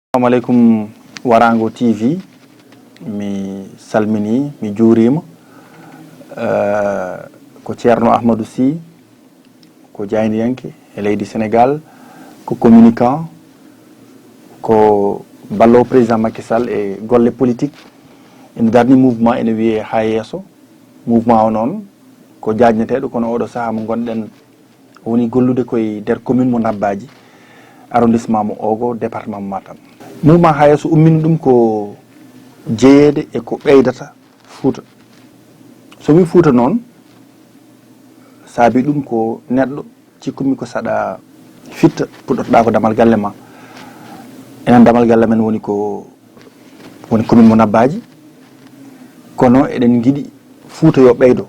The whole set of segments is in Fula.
Assalamualaikum WARAANGO-TV mi salmini mi juurima ko Thierno Amadou ko jayniyanke e leydi Sénégal ko communicant ko ballo président Macky Sall e golle politique ene darni mouvement ene wiye ha yesso mouvement o noon ko jajneteɗo kono oɗo saaha mo gonɗen woni gollude koye nder commune mo Nabbaji arrondissement mo Ogo département mo Matam mouvement ha yesso ummini ɗum ko jeeyede e ko ɓeydata Fouta so wi Fouta noon saabi ɗum ko neɗɗo cikkumi ko saɗa fitta puɗɗotoɗa ko damal galle ma enen damal galle men woni commune mo Nabbaji kono eɗen giɗi Fouta yo ɓeydo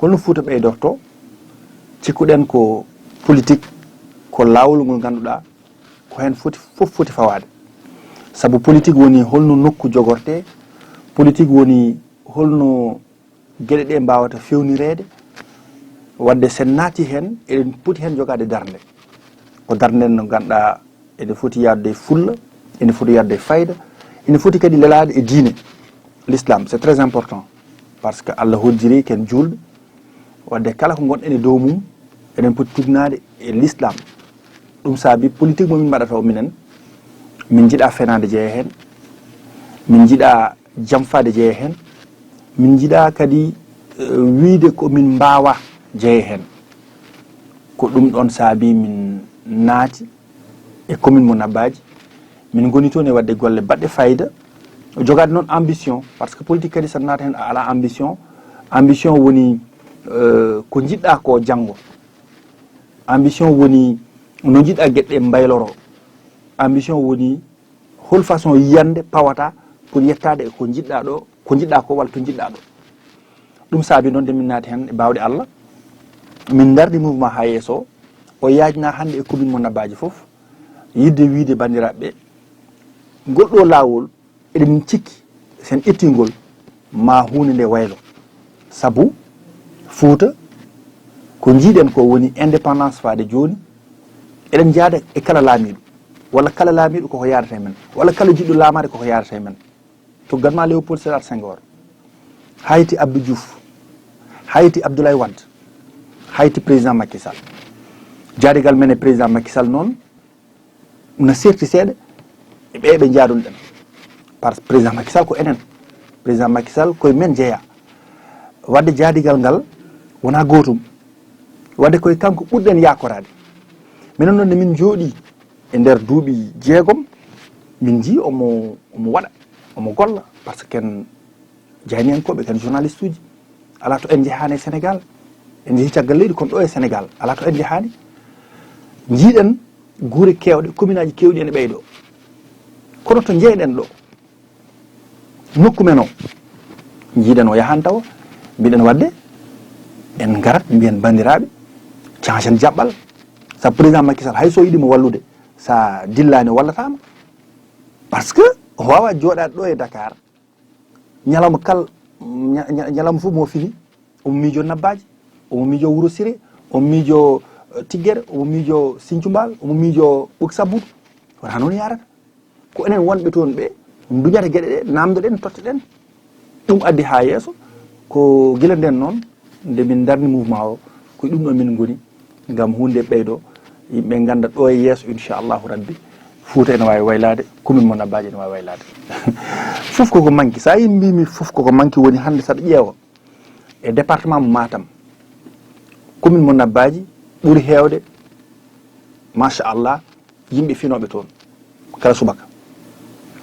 holno Fouta ɓeydorto cikkuɗen ko politique ko lawol ngol ganduɗa ko hen fof foti fawade sabu politique woni holno nokku jogorte politique woni holno gueɗe ɗe mbawata fewnirede wadde sen naati hen eɗen poti hen jogade darde ko darde no ganduɗa ene foti yadde fulla ene foti yadde fayda ene foti kadi lelade e diine l'islam c'est très important parce que Allah hoddiri ken julɓe wadde kala ko gonɗen e dow mum eɗen poti tubnade e l'islam ɗum saabi politique momin mbaɗata o minen min jiiɗa fenade jeeya hen min jiiɗa jamfade jeeya hen min jiiɗa kadi wiide ko min mbawa jeeya hen ko ɗum ɗon saabi min naati e commune mo Nabbaji min goni toon e wadde golle baɗɗe fayida jogade noon ambition par ce que politique kadi sa naata hen a ala ambition woni ko jiɗɗa ko janggo ambition woni no jiɗɗa gueɗɗe mbayloro ambition woni hol façon yiyande pawata pour yettade e ko jiɗɗa ɗo ko jiɗɗa ko walla to jiɗɗa ɗo ɗum saabi noon de min naati hen e bawɗe Allah min dardi mouvement ha yesso o yajna hande e commune mo Nabbaji foof yidde wiide bandiraɓe goɗɗo lawol eɗen cikki sen ettingol ma hunde nde waylo sabu Fouta ko jiiɗen ko woni indépendance faade joni eɗen jaada e kala laamiɗo walla kala laamiɗo koko yadata e men walla kala jiɗɗo laamade koko yadata e men to ganma Léopold Sédar Senghor hayti Abdou Diouf hayti Abdoulaye Wade hayti président Macky Sall jaadigal men e président Macky Sall noon no serti seeɗa e ɓe jaadunoɗen par ce que président Macky Sall ko enen président Macky Sall koye men jeeya wadde jaadigal ngal wona gotum wadde koye kanko ɓurɗen yakorade minen noon nde min jooɗi e nder duuɓi jeegom min ji omo waɗa omo golla par ce que ken jayniyankoɓe ken journaliste uji ala to en jehani e Sénégal en jeehi caggal leydi kono ɗo e Sénégal ala to en jehani jiiɗen guure kewɗe commune aji kewɗi ene ɓeydo kono to jeyɗen ɗo nokku men o jiiɗen o yahan tawa mbiɗen wadde en garat mbiyen bandiraɓe cangen jaɓɓal sa président Macky Sall hay so yiɗimo wallude sa dillani wallatama par ce que o wawa jooɗade ɗo e Dakar ñalawma ñalawma fof mo fini omo miijo Nabbaji omo miijo Wuro Siré omo miijo Tiggere omo miijo Sinthiou Mbal omo miijo Ɓoki Sabbude wona noon yarata ko enen wonɓe toon ɓe duñata gueɗe ɗe namdoɗen totteɗen ɗum addi ha yesso ko guila nden noon nde min darni mouvement o ko ɗum ɗo min goni gam hunde ɓeydo yimɓe ganda ɗo e yesso inchallahu rabbi Fouta ene wawi waylade commune mo Nabbaji ene wawi waylade fof koko manki sa yi mbimi fof koko manki woni hande saɗa ƴeewa e département mo Matam commune mo Nabbaji ɓuuri hewde machallah yimɓe finoɓe toon kala subaka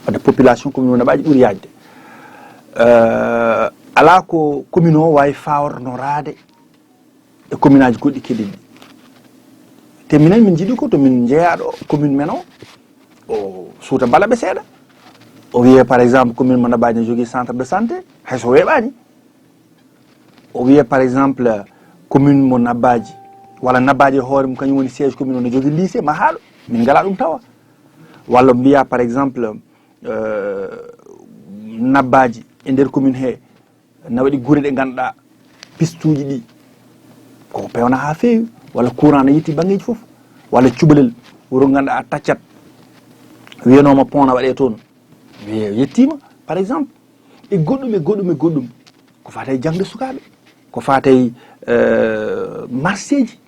wadde population commune mo Nabbaji ɓuuri yajde ala ko commune o wawi fawrnorade e commune aji goɗɗi keɗiɗi te minen min jiiɗi ko to min jeeyaɗo commune men o suuta balaɓe seeɗa o wiye par exemple commune mo Nabbaji ne jogui centre de santé hayso weeɓani o wiye par exemple commune mo Nabbaji walla Nabbaji hoore mum kañum woni siége commune o ne jogui lycée ma haaɗo min ngala ɗum tawa walla mbiya par exemple Nabbaji e nder commune he na waɗi guure ɗe ganduɗa pistuji ɗi koko pewna ha feewi walla courant ne yetti banggueji foof walla cubalel wuro ganduɗa taccat wiyanoma pont na waɗe toon wiye yettima par exemple e goɗɗum ko fate jangde sukaɓe ko fate marché ji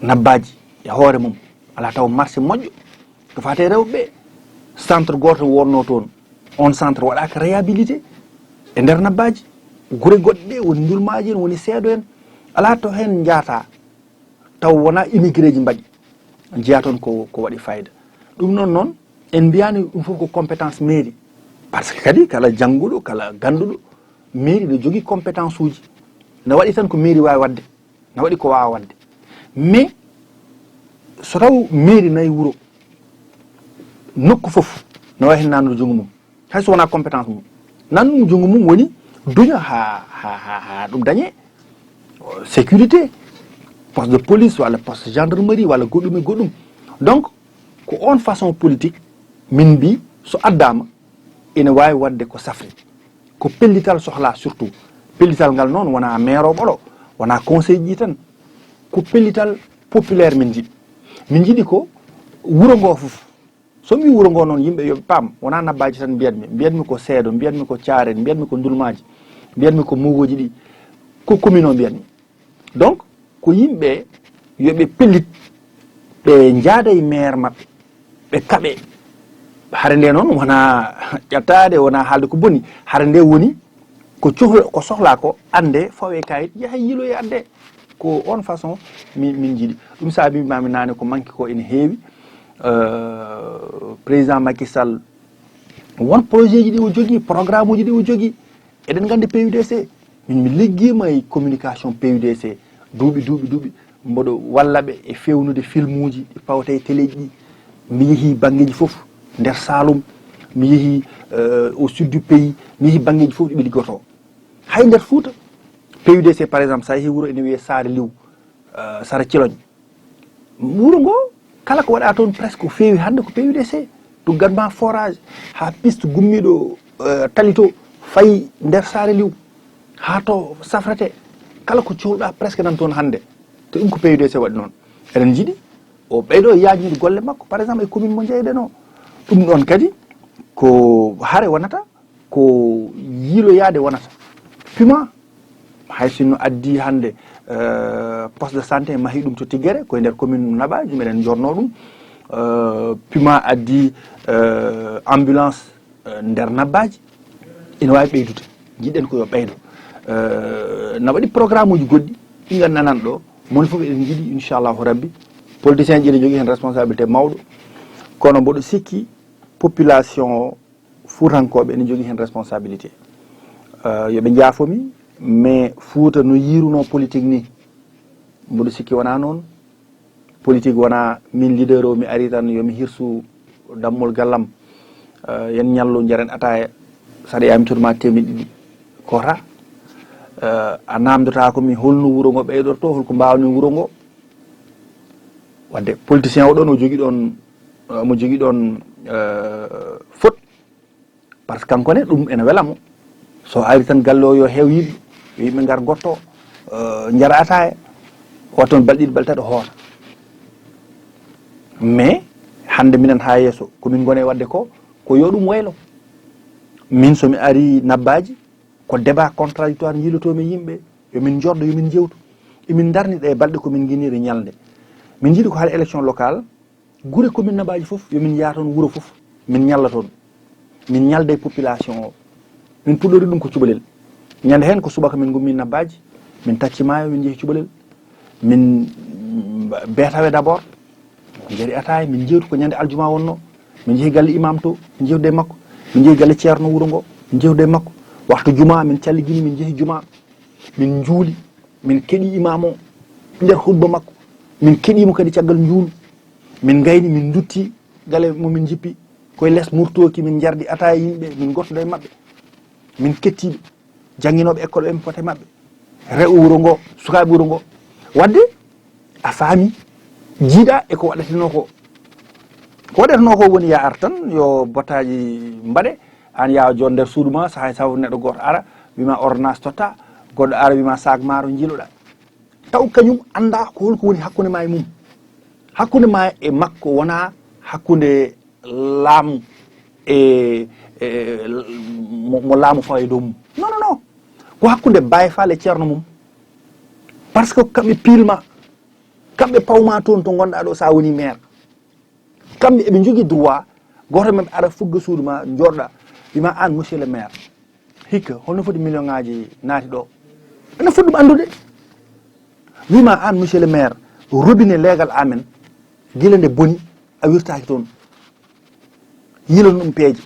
nabbaji e hoore mum ala taw marché moƴƴo ko fate rewɓe centre goto wonno toon on centre waɗaka réhabilité e nder nabbaji gure goɗɗe ɗe woni ndulmaji en woni seedo en ala to hen jaata taw wona immigré ji mbaɗi jiya toon ko waɗi fayida ɗum noon en mbiyani ɗum fof ko compétence mairie par ce que kadi kala jannguɗo kala ganduɗo mairie ne jogui compétence uji ne waɗi tan ko mairie wawi wadde ne waɗi ko wawa wadde mais so taw mairie nayi wuuro nokku fof ne wawi hen nannude junggo mum hay so wona compétence mum nannu junggo mum woni duña ha ɗum dañe sécurité poste de police walla poste gendarmerie walla goɗɗum e goɗɗum donc ko on façon politique min mbi so addama ene wawi wadde ko safri ko pellital sohla surtout pellital ngal noon wona maire o ɓolo wona conseil ji tan ko pellital populaire min jiiɗi ko wuuro ngo fof so mi wuuro ngo noon yimɓe yoɓe paam wona nabbaji tan mbiyatmi ko seedo mbiyatmi ko caaren mbiyatmi ko ndulmaji mbiyatmi ko mugoji ɗi ko commune o mbiyatmi donc ko yimɓe yoɓe pellit ɓe jaada e maire maɓɓe ɓe kaɓe hare nde noon wona ƴettade wona haalde ko boni hare nde woni ko sohla ko ande fawe kayit yaha yiiloye adde ko on façon min jiiɗi ɗum saabi mami nane ko manque ko ene heewi président Macky Sall won projet ji ɗi o jogui programme uji ɗi o jogui eɗen gandi PUDC min mi ligguima e communication PUDC duuɓi mboɗo wallaɓe e fewnude film uji ɗi pawta e télé ji ɗi mi yeehi banggueji foof nder Saloum mi yeehi au sud du pays mi yeehi banggueji foof ɗiɓe liggoto hay nder Fouta PUDC par exemple sa yeehi wuuro ene wiye Sare Liw Sara Thilogne wuuro ngo kala ko waɗa toon presque ko feewi hande ko PUDC tuggatma forage ha piste gummiɗo tali to fayi nder Sare Liw ha to safrate kala ko cohluɗa presque nan toon hande te ɗum ko PUDC waɗi noon eɗen jiiɗi o ɓeyɗo yajnude golle makko par exemple e commune mo jeyɗen o ɗum ɗon kadi ko hare wonata ko yiiloyade wonata puma hay sinno addi hande poste de santé mahi ɗum to Tigguere koye nder commune Naɓaji meɗen jorno ɗum puma addi ambulance nder Nabbaji ina wawi ɓeydude jiɗen ko yo ɓeydo na waɗi programme uji goɗɗi ɗi gandanan ɗo moni foof eɗen jiiɗi inchallahu rabbi politicien ji ne jogui hen responsabilité mawɗo kono mboɗo sikki population fuutankoɓe ene jogui hen responsabilité yoɓe jaafomi mais Fouta no yiruno politique ni mboɗo sikki wona noon politique wona min leader o mi ari tan yomi hirsu dammol gallam yen ñallu jaren ataya saɗa yami toonma temedde ɗiɗi kota a namdota komi holno wuuro ngo ɓeydorto holko mbawni wuuro ngo wadde politicien o ɗon o jogui ɗon faute par ce que kankone ɗum ene welamo so ari tan galle o yo heew yimɓe yo yimɓe ngar gotto jara ataya o toon balɗe ɗiɗi balɗe tati hoota mais hande minen ha yeeso komin gone wadde ko yo ɗum waylo min somi ari Nabbaji ko débat contradictoire jiilotomi yimɓe yomin jordo yomin jewtu emin darniɗe balɗe komin guiniri ñalde min jiiɗi ko haala élection locale guure commune Naɓaji foof yomin jaa toon wuuro foof min ñalla toon min ñalde e population o min puɗɗori ɗum ko cuɓalel ñande hen ko subaka min gummi Nabbaji min tacci maayo min jeehi cuɓalel min beetawe d' abord min jari ataya min jewtu ko ñande aljuma wonno min jeehi galle imam to min jewtude makko min jeehi galle ceerno wuuro ngo min jewtude makko waktu juma min calligini min jeehi juma min juuli min keeɗi imam o nder hutba makko min keeɗimo kadi caggal juulu min gayni min dutti galle momin jippi koye less murtoki min jardi ataya yimɓe min gottoɗo e mabɓe min kettiɓe jangguinoɓe école ɓe mi pote mabɓe rewɓe wuuro ngo sukaɓe wuuro ngo wadde a faami jiiɗa eko waɗatino ko waɗatino ko woni ya ar tan yo bottaji mbaɗe an yawa jon nder suudu ma so hay sabu neɗɗo goto ara wima ordonnance totta goɗɗo ara wima sac maaro jiiloɗa taw kañum anda ko holko woni hakkude ma e mum hakkude ma e makko wona hakkude laamu e mo laamu fawa e dow mum non non non ko hakkude Baye Fall e ceerno mum par ce que kamɓe pilma kamɓe pawma toon to gonɗa ɗo sa woni maire kamɓe eɓe jogui droit goto men ara fugga suudu ma jooɗɗa wima an monsieur le maire hikka holno foti million ngaji naati ɗo ene foti ɗum andude wima an monsieur le maire robinet leegal amen guila nde boni a wirtaki toon yilon ɗum peeje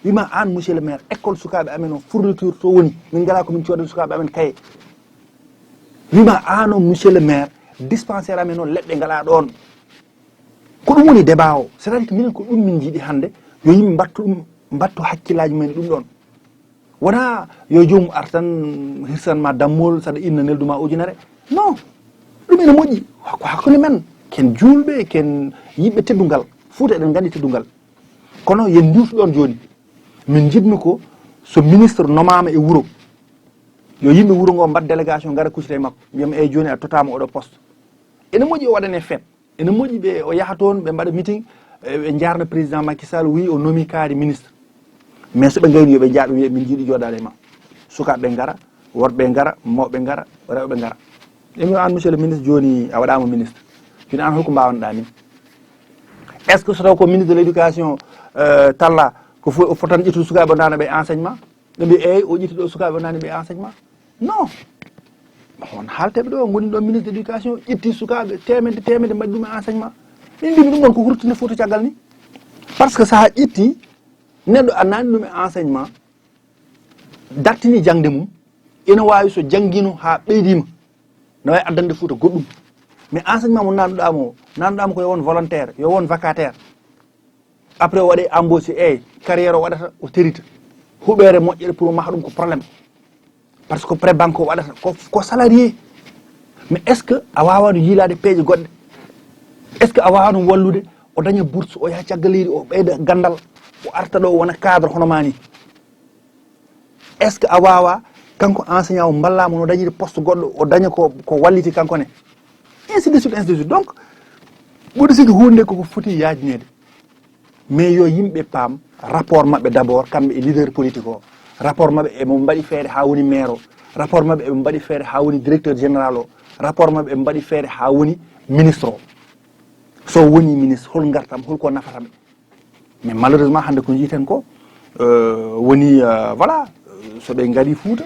wima an monsieur le maire école sukaɓe amen o fourniture to woni min ngala komin coodan sukaɓe amen kaye wima an o monsieur le maire dispensaire amen o leɗɗe ngala ɗon ko ɗum woni débat o c'est à dire que minen ko ɗum min jiiɗi hande yo yimɓe mbattu ɗum mbattu hakkillaji mumen ɗum ɗon wona yo joomum ar tan hirsanma dammol saɗa inna nelduma ujunere non ɗum ene moƴƴi ko hakkude men ken julɓe ken yimɓe teddungal Fouta eɗen gandi teddungal kono yen diwtu ɗon joni min jidmi ko so ministre nomama e wuuro yo yimɓe wuuro ngo mbat délégation gara kuccita e makko wiyama e joni a totama oɗo poste ene moƴƴi o waɗane fête ene moƴƴi ɓe o yaha toon ɓe mbaɗa meeting ɓe jarna président Macky Sall wi o nomi kaari ministre mais soɓe gayni yoɓe jaaɓe wiye min jiiɗi joɗade e ma sukaɓe gara worɓe gara mawɓe gara rewɓe gara emi an monsieur le ministre joni a waɗama ministre joni an holko mbawanoɗa min est ce que so taw ko ministre de l' éducation talla ko fotan ƴettude sukaɓe o dana ɓe enseignement ɓe mbi eyyi o ƴetti ɗo sukaɓe o dani ɓe enseignement non on haalteɓe ɗo goni ɗo ministre d' éducation ƴetti sukaɓe temedde mbaɗi ɗum e enseignement min mbimi ɗum ɗon ko hurtinde Fouta caggal ni par ce que sa ƴetti neɗɗo a nani ɗum e enseignement dartini jangde mum ene wawi so jangguino ha ɓeydima ne wawi addande Fouta goɗɗum mais enseignement mo nannuɗamo ko yo won volontaire yo won vacataire après o waɗe embauché eyyi carrière o waɗata o terita huɓere moƴƴere pour o maha ɗum ko probléme par ce que pré banque o waɗata ko salarié mais est ce que a wawano yiilade peeje goɗɗe est ce que a wawano wallude o daña bourse o yaha caggal leydi o ɓeyda gandal o arta ɗo wona cadre hono mani est ce que a wawa kanko enseignant o ballama no dañide poste goɗɗo o daña ko walliti kankone ainsi de suite donc ɓuri sigi hunde koko foti yajinede mais yo yimɓe paam rapport mabɓe d' abord kamɓe e leader politique o rapport mabɓe emo mbaɗi feere ha woni maire o rapport mabɓe eɓe mbaɗi feere ha woni directeur général o rapport mabɓe eɓe mbaɗi feere ha woni ministre o so woni ministre hol gartam holko nafataɓe mais malheureusement hande ko jiiten ko woni voilà soɓe gaari Fouta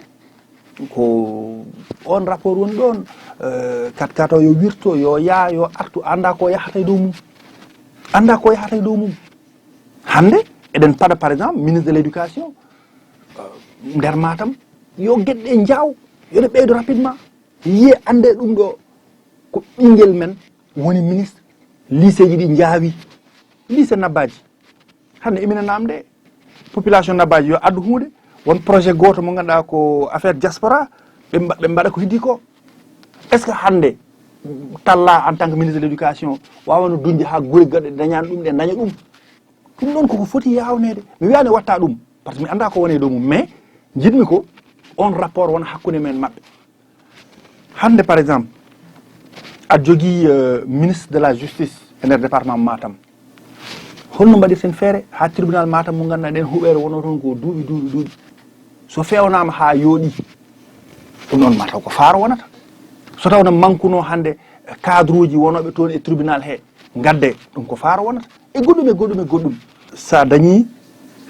ko on rapport woni ɗon 4 o yo wirto yo yaa yo artu anda ko yahata e dow mum hande eɗen paɗa par exemple ministre de l' éducation nder Matam yo gueɗɗe jaw yoɗe ɓeydo rapidement yiye ande ɗum ɗo ko ɓinguel men woni ministre lycée ji ɗi jaawi lycée Nabadji hande emina namde population Nabadji yo addu hunde won projet goto mo ganduɗa ko affaire diaspora ɓe mbaɗa ko heddi ko est ce que hande talla en tant que ministre de l' éducation wawano duñde ha guure gaɗɗe dañani ɗum ɗe daña ɗum ɗon koko foti yawnede mi wiyani watta ɗum par ce que mi anda ko woni dow mum mais jiɗmi ko on rapport wona hakkude men mabɓe hande par exemple aɗa jogui ministre de la justice e nder département Matam holno mbaɗirten feere ha tribunal Matam mo ganduɗa ɗen huɓere wono toon ko duuɓi so fewnama ha yooɗi ɗum ɗon mataw ko faaro wonata so tawno manqueno hande cadre uji wonoɓe toon e tribunal he gadde ɗum ko faaro wonata e goɗɗum sa dañi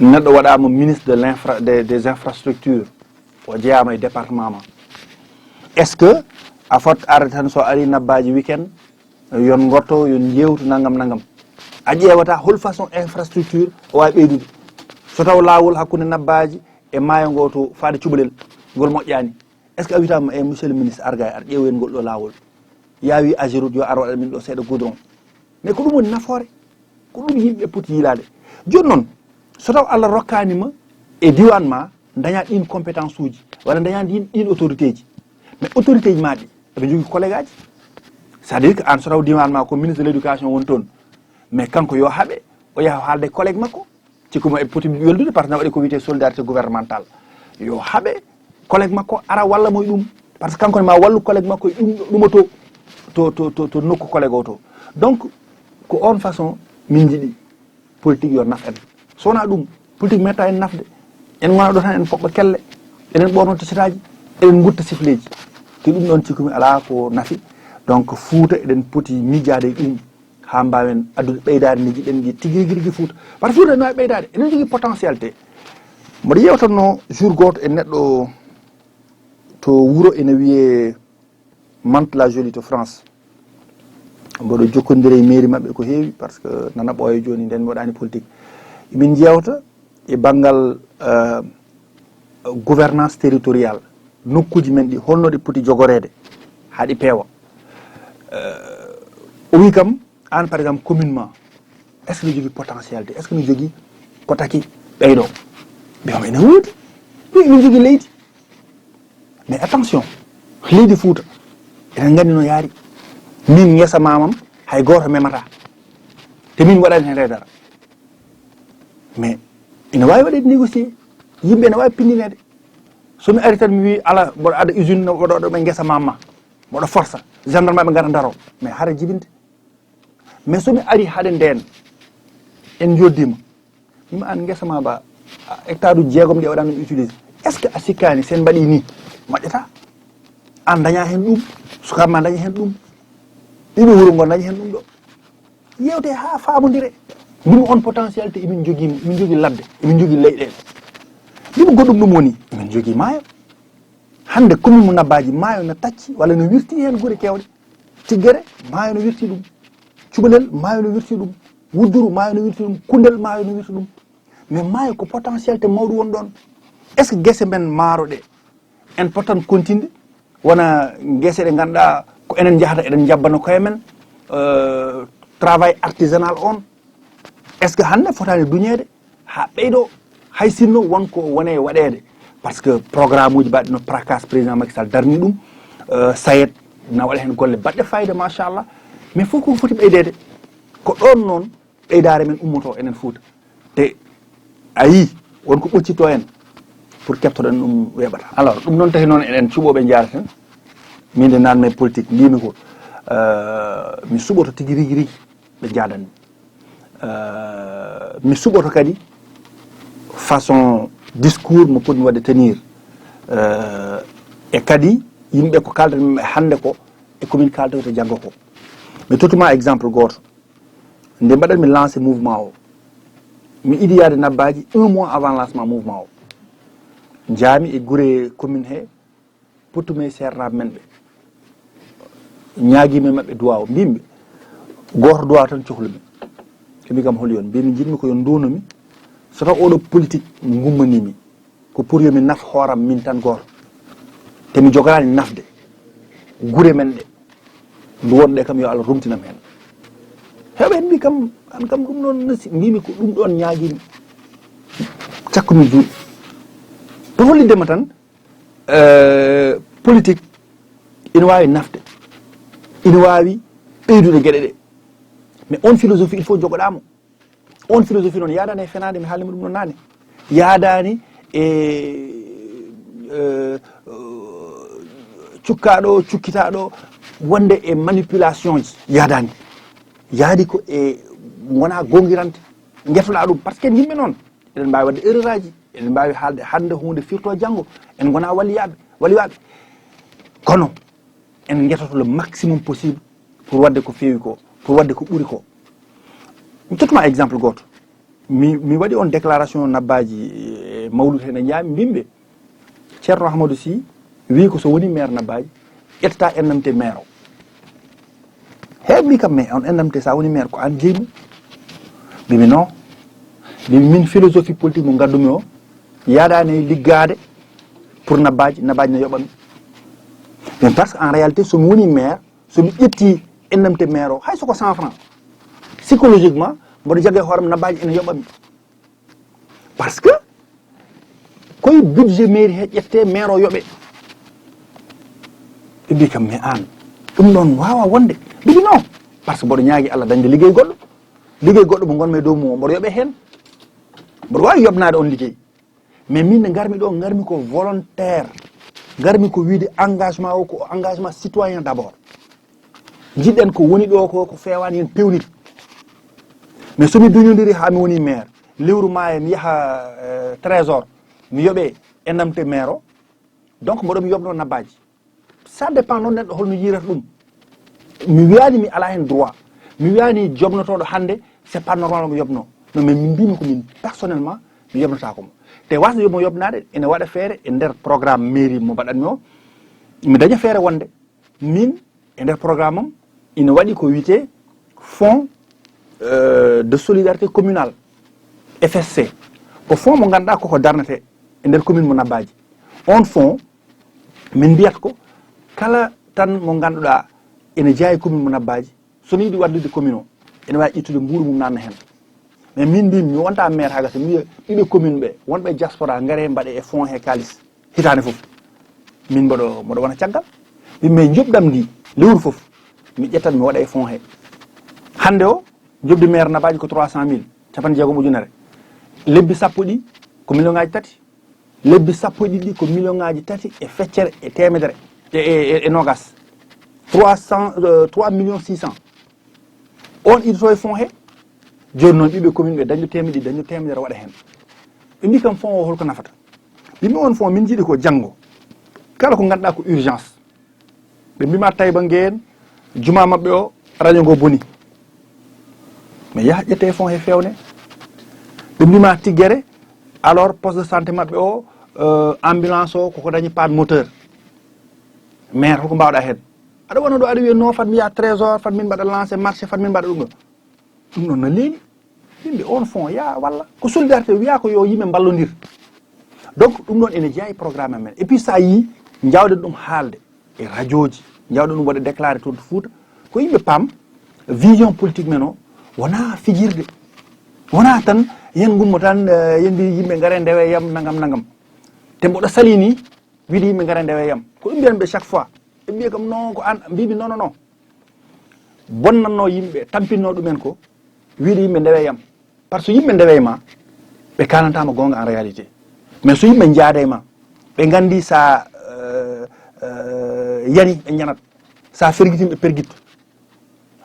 neɗɗo waɗama ministre des infrastructures o jeeyama e département ma est ce que a fot arde tan so ari Nabadji weekend yon gotto yon jewtu nangam a ƴeewata hol façon infrastructure o wawi ɓeydude so taw lawol hakkude Nabadji e maayo ngo to faade cuɓalel ngol moƴƴani est ce que a witama e monsieur le ministre arga ar ƴeewen ngol ɗo lawol yawi Ageroute yo ar waɗa min ɗo seeɗa goudron mais ko ɗum woni nafoore ko ɗum yimɓe poti yiilade joni noon so taw Allah rokkanima e diwan ma daña ɗin compétence uji walla daña ɗin autorité ji mais autorité ji maɗi eɓe jogui collègue aji c'est à dire que an so taw diwan ma ko ministre de l' éducation woni toon mais kanko yo haaɓe o yaha haalde collègue makko cikkuma e poti weldude par ce que waɗi ko wiyete solidarité gouvernementale yo haaɓe collègue makko ara walla moye ɗum par ce que kanko ne ma wallu collègue makko e ɗumoto to nokku collègue o to donc ko on façon min jiiɗi politique yo naf en sona ɗum politique metta en nafde en gona ɗo tan en poɓɓa kelle enen ɓorno tisitaji eɗen gutta sifleji te ɗum ɗon cikkumi ala ko nafi donc Fouta eɗen poti miijade e ɗum ha mbawen addude ɓeydade ne jiɗen ɗi tigui rigui Fouta par ce que Fouta ne wawi ɓeydade enen jogui potentialité mboɗo yewtanno jour goto e neɗɗo to wuuro ene wiye Mante la Jolie to France mboɗo jokkodiri e mairie mabɓe ko heewi par ce que nana ɓooya joni nden waɗani politique min jewta e banggal gouvernance territorial nokkuji men ɗi holno ɗi poti jogorede haɗi peewa o wi kam an par exemple communement est ce que ne jogui potentialité est ce que ne jogui ko taki ɓeyɗo ɓewma ene woodi ɓe min jogui leydi mais attention leydi Fouta enen gandi no yaari min ngesa mamam hay goto memata te min waɗani hen redara mais ina wawi waɗede négocier yimɓe ne wawi pindinede somi ari tan mi wi ala mboɗo ada usine waɗoɗo ɓe ngesa mamma mboɗo força gendarme ɓe gara daro mais hara jibinde mais somi ari haade nden en joddima mima an ngesa ma ba hectare uji 6 ɗi waɗan ɗum utilisé est ce que a sikkani sen mbaɗi ni moƴƴata an daña hen ɗum sukama daña hen ɗum ɗiɗo wuuro ngo daña hen ɗum ɗo yewte ha famodire mbimi on potentialité emin jogui ladde emin jogui leyɗele mbimi goɗɗum ɗum woni emin jogui maayo hande commune mo Nabadji maayo no tacci walla no wirti hen guure kewɗe Tiggere maayo no wirti ɗum Cubalel maayo no wirti ɗum Wudduru maayo no wirti ɗum Koundel maayo no wirti ɗum mais maayo ko potentialité mawɗo won ɗon est ce que guesse men maaro ɗe en potan continde wona guesse ɗe ganduɗa ko enen jahata eɗen jabbano koye men travail artisanal on est ce que hande fotani duñede ha ɓeyɗo hay sinno wonko wone waɗede par ce que programme uji mbaɗɗi no pracas président Macky Sall darni ɗum sayet na waɗa hen golle baɗɗe fayida machallah mais fof ko foti ɓeydede ko ɗon noon ɓeydare men ummoto enen Fouta te a yi wonko ɓoccito en pour keptoɗen ɗum weɓata alors ɗum noon tahi noon eɗen cuɓoɓe jaraten min de nanme politique mbimi ko mi suɓoto tigui rigui rigui ɓe jadanmi mi suɓoto kadi façon discours mo poti wadde tenir e kadi yimɓe ko kaldan hande ko e komin kaldoto janggo ko mi tottuma exemple goto nde mbaɗanmi lancé mouvement o mi iɗi yaade Nabadji 1 mois avant lancement mouvement o jaami e guure commune he pottume sernaɓe men ɓe ñaaguimi mabɓe duwaw mbimɓe goto duwaw tan cohlumi emi kam holi on mbimi jinmi ko yon dunomi so taw oɗo politique gummanimi ko pour yomi naf hooram min tan goto temi jogani nafde guure men ɗe ndu wonɗe kam yo Allah rumtinam hen heɓe mbi kam an kam ɗum ɗon nasi mbimi ko ɗum ɗon ñaaguimi cakkumi juuɗe to hollidema tan politique ina wawi nafde ina wawi ɓeydude gueɗe ɗe mais on philosophie il faut jogoɗamo on philosophie noon yadani e fenade mi haalima ɗum ɗon nane yadani e cukkaɗo cukkitaɗo wonde e manipulation ji yadani yaadi ko e wona gonguirante guetoɗa ɗum par ce que yimɓe noon eɗen mbawi wadde erreur aji eɗen mbawi haalde hande hunde firto janggo en gona walliwaɓe kono en guetoto le maximum possible pour wadde ko feewi ko pour wadde ko ɓuuri ko mi tottuma exemple goto mi waɗi on déclaration Nabadji e mawlud hen e jaami mbimɓe Thierno Amadou Sy wi ko so woni maire Nabadji ƴettata indemnité maire o heɓmi kam mais on indemnité sa woni maire ko an jeymu mbimi non mbimi min philosophie politique mo gaddumi o yaadani liggade pour Nabadji ne yoɓami mais parce que en réalité somi woni maire somi ƴetti indemnité maire o hay soko 100 francs psychologiquement mboɗo jagge hooram Nabadji ene yoɓami par ce que koye budget mairie he ƴette maire o yoɓe ɓe mbi kam mais an ɗum ɗon wawa wonde mbiɗi non par ce que mboɗo ñaagui Allah dañde liggey goɗɗo mo gonmi e dow mum o mboɗo yoɓe hen mboɗo wawi yobnade on liggey mais min nde garmi ɗo garmi ko volontaire garmi ko wiide engagement o ko engagement citoyen d' abord jiɗɗen ko woni ɗo ko fewani hen pewnita mais somi duñodiri ha mi woni maire lewru maaye mi yaha trésor mi yoɓe e namte maire o donc mboɗo mi yobno nabbaji ça dépend noon neɗɗo holno yirata ɗum mi wiyani mi ala hen droit mi wiyani jobnotoɗo hande c'est pas normal mo yobno non mais min mbimi ko min personnellement mi yobnata komo te wasde yomo yobnade ene waɗa feere e nder programme mairie mo mbaɗanmi o mi daña feere wonde min e nder programme am ina waɗi ko wiyete fonds de solidarité communale FSC ko fonds mo ganduɗa koko darnete e nder commune mo nabbaji on fonds min mbiyata ko kala tan mo ganduɗa ene jeeya commune mo nabbaji sono yiiɗi waddude commune o ene wawi ƴettude mbuɗu mum nanna hen mais min mbimi mi wonta maire haga so mi wiya ɗiɗo commune ɓe wonɓe diaspora gaare mbaɗe e fonds he kalis hitande foof min mboɗo wona caggal mais jobɗam ndi lewru foof mi ƴettat mi waɗa e fonds he hande o jobdi maire nabaji ko 300.000 capan jeegom ujunere lebbi sappo ɗi ko million ngaji tati lebbi sappo ɗiɗi ko million ngaji tati e feccere e temedere e nogas 3 millions 600 on idito e fonds he joni noon ɓiɓe commune ɓe daño temedde daño temedere waɗa hen ɓe mbi kam fonds o holko nafata ɓimi on fonds min jiiɗi ko janggo kala ko ganduɗa ko urgence ɓe mbima Taïba Nguéhen juma mabɓe o radio ngo boni mais yaha ƴette e fonds he fewne ɓe mbima Tiggere alors poste de santé mabɓe o ambulance o koko dañi panne moteur maire holko mbawɗa hen aɗa wona ɗo aɗa wiya no fat mi yaha trésor fat min mbaɗa lancé marché fat min mbaɗa ɗum ɗo ɗum noon no leeni yimɓe on fond ya walla ko solidarité wiya ko yo yimɓe ballodir donc ɗum ɗon ene jeeya e programme amen et puis sa yi jawɗen ɗum haalde e radio ji jawɗen ɗum waɗa déclaré toon to Fouta ko yimɓe paam vision politique men o wona fijirde wona tan yen gummo tan yen mbi yimɓe gaare ndewe yam nagam te mboɗo salini wiide yimɓe gaare ndewe yam ko ɗum mbiyanɓe chaque fois ɓe mbiya kam non ko an mbimi non bonnanno yimɓe tampinno ɗumen ko wiide yimɓe ndewe yam par ce que yimɓe ndewe ma ɓe kalantama gonga en réalité mais so yimɓe jaade ma ɓe gandi sa yani ɓe janat sa ferguitima ɓe perguitto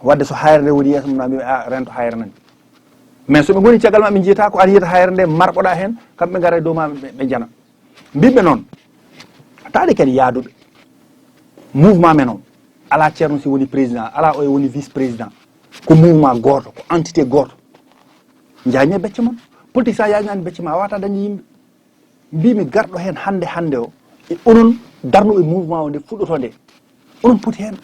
wadde so hayre nde woni yeeso mum na mbi a rento hayre nani mais so ɓe goni caggal ma ɓe jiyata ko an yiyata hayre nde marɓoɗa hen kamɓe gaara dow ma ɓe jana mbiɓe noon taade kadi yaaduɓe mouvement men o ala Thierno si woni président ala o woni vice président ko mouvement goto ko entité goto jañe becce mon politique sa yañani becce ma a wata dañde yimɓe mbimi garɗo hen hande o e onon darnuɓe mouvement o nde fuɗɗoto nde onon poti hen